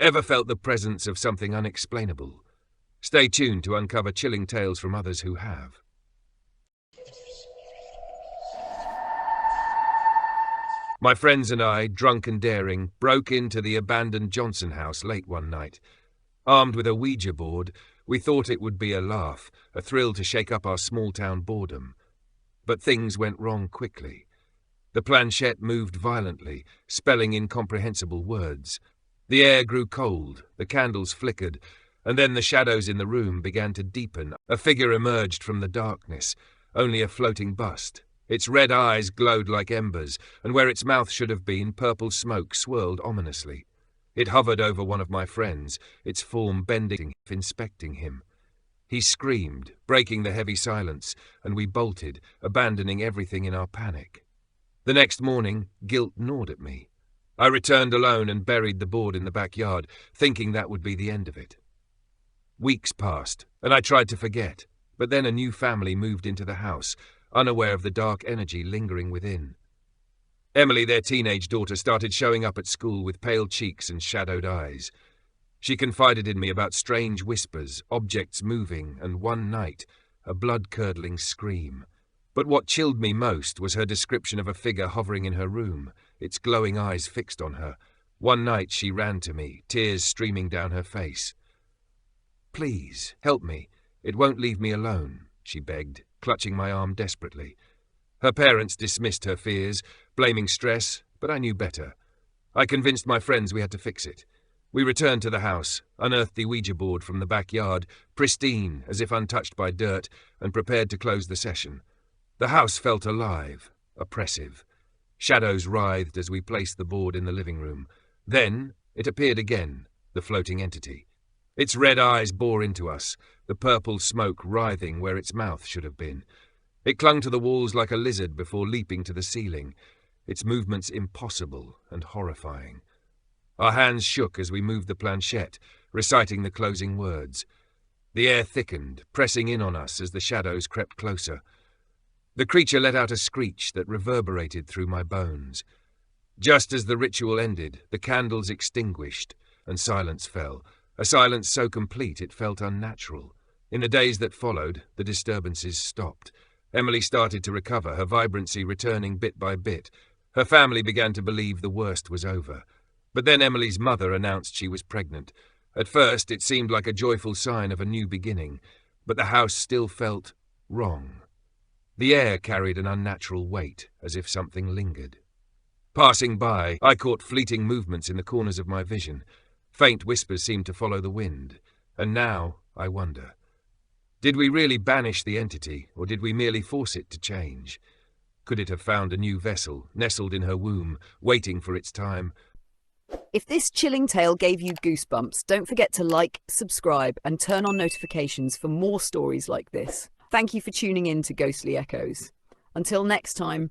Ever felt the presence of something unexplainable? Stay tuned to uncover chilling tales from others who have. My friends and I, drunk and daring, broke into the abandoned Johnson house late one night. Armed with a Ouija board, we thought it would be a laugh, a thrill to shake up our small-town boredom. But things went wrong quickly. The planchette moved violently, spelling incomprehensible words. The air grew cold, the candles flickered, and then the shadows in the room began to deepen. A figure emerged from the darkness, only a floating bust. Its red eyes glowed like embers, and where its mouth should have been, purple smoke swirled ominously. It hovered over one of my friends, its form bending, inspecting him. He screamed, breaking the heavy silence, and we bolted, abandoning everything in our panic. The next morning, guilt gnawed at me. I returned alone and buried the board in the backyard, thinking that would be the end of it. Weeks passed, and I tried to forget, but then a new family moved into the house, unaware of the dark energy lingering within. Emily, their teenage daughter, started showing up at school with pale cheeks and shadowed eyes. She confided in me about strange whispers, objects moving, and one night, a blood-curdling scream. But what chilled me most was her description of a figure hovering in her room, its glowing eyes fixed on her. One night she ran to me, tears streaming down her face. "Please, help me. It won't leave me alone," she begged, clutching my arm desperately. Her parents dismissed her fears, blaming stress, but I knew better. I convinced my friends we had to fix it. We returned to the house, unearthed the Ouija board from the backyard, pristine, as if untouched by dirt, and prepared to close the session. The house felt alive, oppressive. Shadows writhed as we placed the board in the living room. Then it appeared again, the floating entity. Its red eyes bore into us, the purple smoke writhing where its mouth should have been. It clung to the walls like a lizard before leaping to the ceiling, its movements impossible and horrifying. Our hands shook as we moved the planchette, reciting the closing words. The air thickened, pressing in on us as the shadows crept closer. The creature let out a screech that reverberated through my bones. Just as the ritual ended, the candles extinguished, and silence fell, a silence so complete it felt unnatural. In the days that followed, the disturbances stopped. Emily started to recover, her vibrancy returning bit by bit. Her family began to believe the worst was over. But then Emily's mother announced she was pregnant. At first, it seemed like a joyful sign of a new beginning, but the house still felt wrong. The air carried an unnatural weight, as if something lingered. Passing by, I caught fleeting movements in the corners of my vision. Faint whispers seemed to follow the wind. And now, I wonder, did we really banish the entity, or did we merely force it to change? Could it have found a new vessel, nestled in her womb, waiting for its time? If this chilling tale gave you goosebumps, don't forget to like, subscribe, and turn on notifications for more stories like this. Thank you for tuning in to Ghostly Echoes. Until next time.